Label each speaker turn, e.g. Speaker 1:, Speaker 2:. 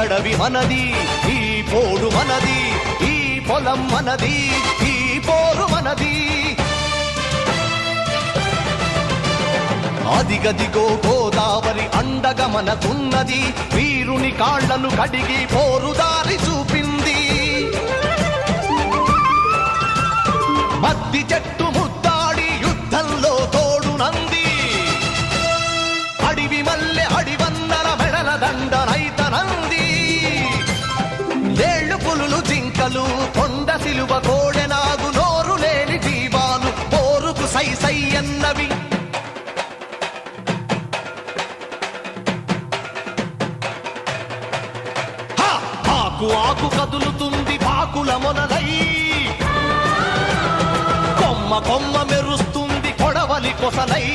Speaker 1: అడవి మనది, ఈ పోడు మనది, ఈ పొలం మనది, ఈ పోరు మనది. అదిగదిగో గోదావరి అండగా మనకున్నది, వీరుని కాళ్లను కడిగి పోరుదారి చూపింది. మద్ది చెట్టు ముద్దాడి యుద్ధంలో తోడునంది, అడివి మల్లె అడివన్నర మెడల దండనైతనంది. లేళ్లు పులులు జింకలు కొండ సిలువ కోడెనాగు నోరు లేని జీవాలు పోరుకు సై సై అన్నవి. ఆకు ఆకు కదులుతుంది పాకుల మొనలై, కొమ్మ కొమ్మ మెరుస్తుంది కొడవలి కొసలై.